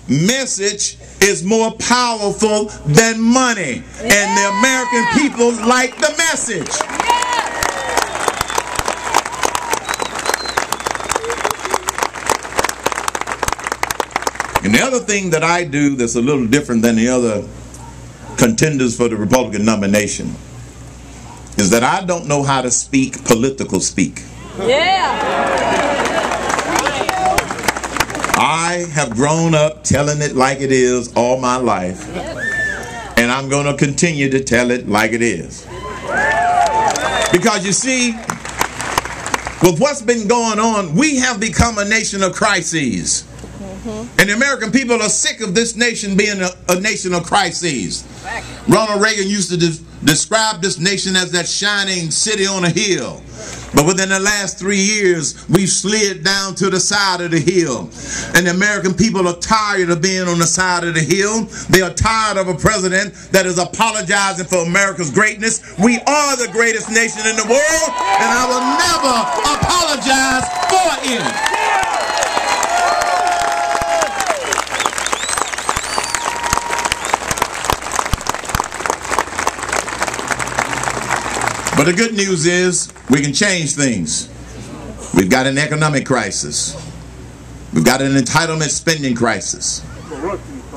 message is more powerful than money. And the American people like the message. And the other thing that I do that's a little different than the other contenders for the Republican nomination is that I don't know how to speak political speak. I have grown up telling it like it is all my life, and I'm going to continue to tell it like it is. Because you see, with what's been going on, we have become a nation of crises. And the American people are sick of this nation being a nation of crises. Ronald Reagan used to describe this nation as that shining city on a hill. But within the last 3 years, we've slid down to the side of the hill. And the American people are tired of being on the side of the hill. They are tired of a president that is apologizing for America's greatness. We are the greatest nation in the world, and I will never apologize for it. But the good news is we can change things. We've got an economic crisis. We've got an entitlement spending crisis.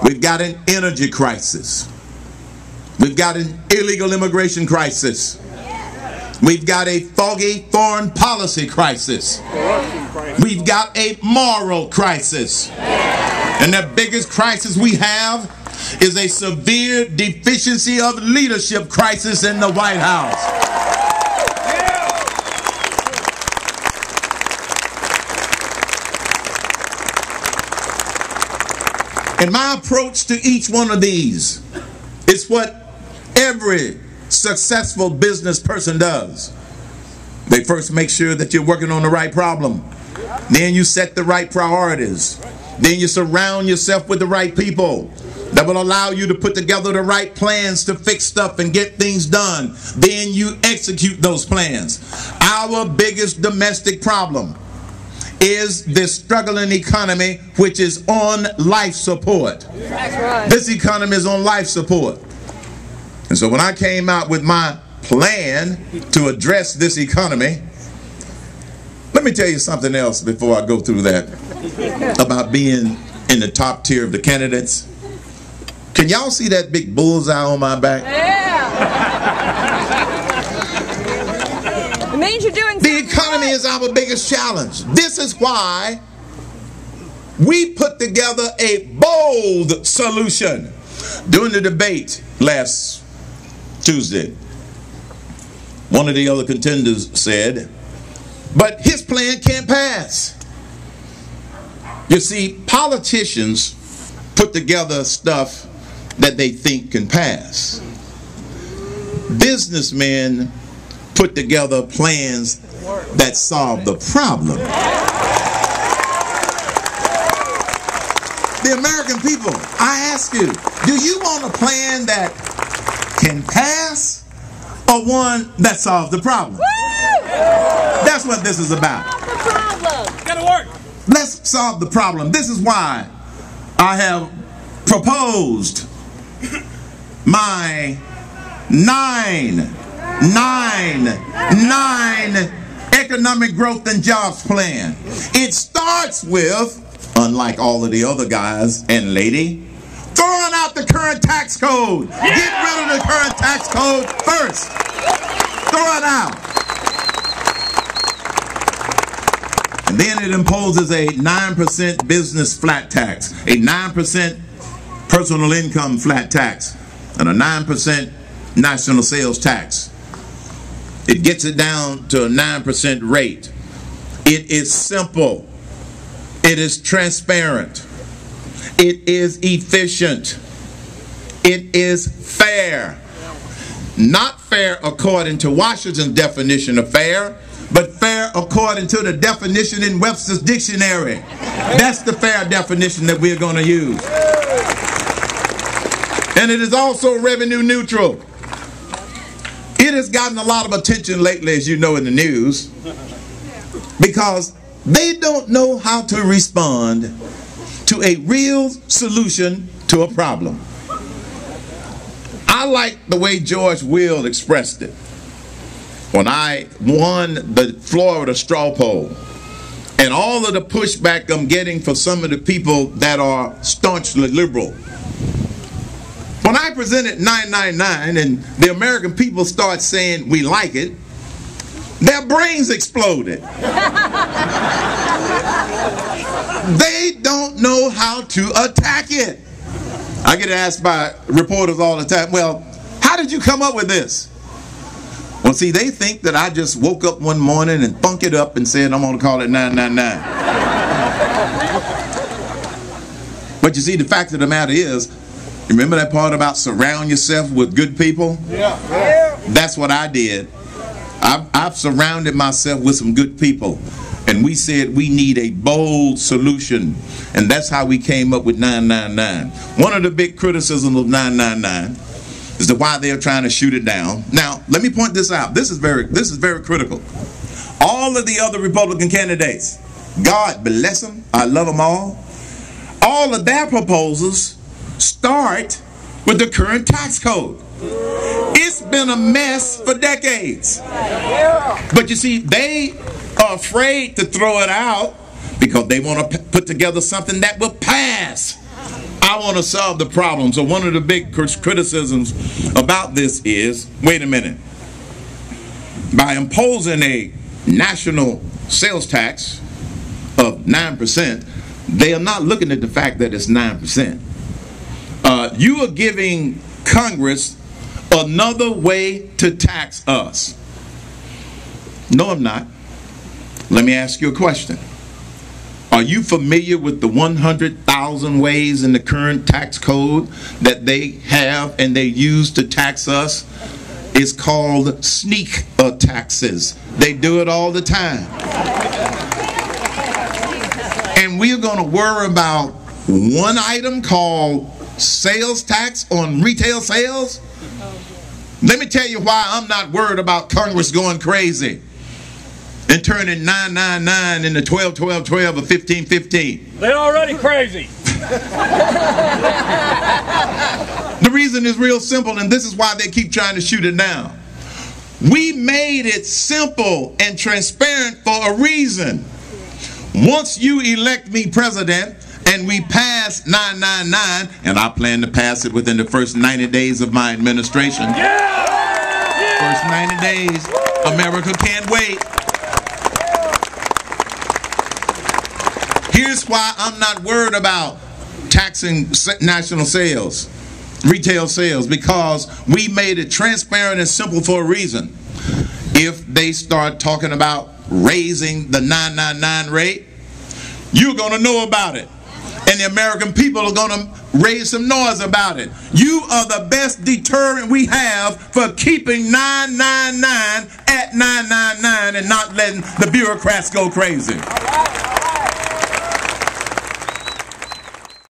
We've got an energy crisis. We've got an illegal immigration crisis. We've got a foggy foreign policy crisis. We've got a moral crisis. And the biggest crisis we have is a severe deficiency of leadership crisis in the White House. And my approach to each one of these is what every successful business person does. They first make sure that you're working on the right problem. Then you set the right priorities. Then you surround yourself with the right people that will allow you to put together the right plans to fix stuff and get things done. Then you execute those plans. Our biggest domestic problem is this struggling economy, which is on life support. That's right. This economy is on life support. And so when I came out with my plan to address this economy, let me tell you something else before I go through that about being in the top tier of the candidates. Can y'all see that big bullseye on my back? Yeah. It means you're doing the economy is our biggest challenge. This is why we put together a bold solution. During the debate last Tuesday, one of the other contenders said, but his plan can't pass. You see, politicians put together stuff that they think can pass. Businessmen put together plans that solve the problem. The American people, I ask you, do you want a plan that can pass or one that solves the problem? That's what this is about. Solve the problem. Gotta work. Let's solve the problem. This is why I have proposed my 9 economic growth and jobs plan. It starts with, unlike all of the other guys and lady, throwing out the current tax code. Get rid of the current tax code first. Throw it out. And then it imposes a 9% business flat tax, a 9% personal income flat tax, and a 9% national sales tax. It gets it down to a 9% rate. It is simple. It is transparent. It is efficient. It is fair. Not fair according to Washington's definition of fair, but fair according to the definition in Webster's dictionary. That's the fair definition that we're going to use. And it is also revenue neutral. It has gotten a lot of attention lately, as you know, in the news, because they don't know how to respond to a real solution to a problem. I like the way George Will expressed it when I won the Florida straw poll, and all of the pushback I'm getting for some of the people that are staunchly liberal. When I presented 999 and the American people start saying we like it, their brains exploded. They don't know how to attack it. I get asked by reporters all the time, well, how did you come up with this? Well, see, they think that I just woke up one morning and thunk it up and said, I'm going to call it 999. But you see, the fact of the matter is, remember that part about surround yourself with good people? Yeah. That's what I did. I've surrounded myself with some good people. And we said we need a bold solution. And that's how we came up with 999. One of the big criticisms of 999 is the why they're trying to shoot it down. Now, let me point this out. This is very critical. All of the other Republican candidates, God bless them, I love them all of their proposals start with the current tax code. It's been a mess for decades. But you see, they are afraid to throw it out because they want to put together something that will pass. I want to solve the problem. So one of the big criticisms about this is, wait a minute, by imposing a national sales tax of 9%, they are not looking at the fact that it's 9%. You are giving Congress another way to tax us. No, I'm not. Let me ask you a question. Are you familiar with the 100,000 ways in the current tax code that they have and they use to tax us? It's called sneak-ataxes. They do it all the time. And we're going to worry about one item called sales tax on retail sales? Let me tell you why I'm not worried about Congress going crazy and turning 999 into 12-12-12 or 15-15. They're already crazy. The reason is real simple, and this is why they keep trying to shoot it down. We made it simple and transparent for a reason. Once you elect me president and we pass 999, and I plan to pass it within the first 90 days of my administration. First 90 days, America can't wait. Here's why I'm not worried about taxing national sales, retail sales, because we made it transparent and simple for a reason. If they start talking about raising the 999 rate, you're going to know about it. And the American people are going to raise some noise about it. You are the best deterrent we have for keeping 999 at 999 and not letting the bureaucrats go crazy.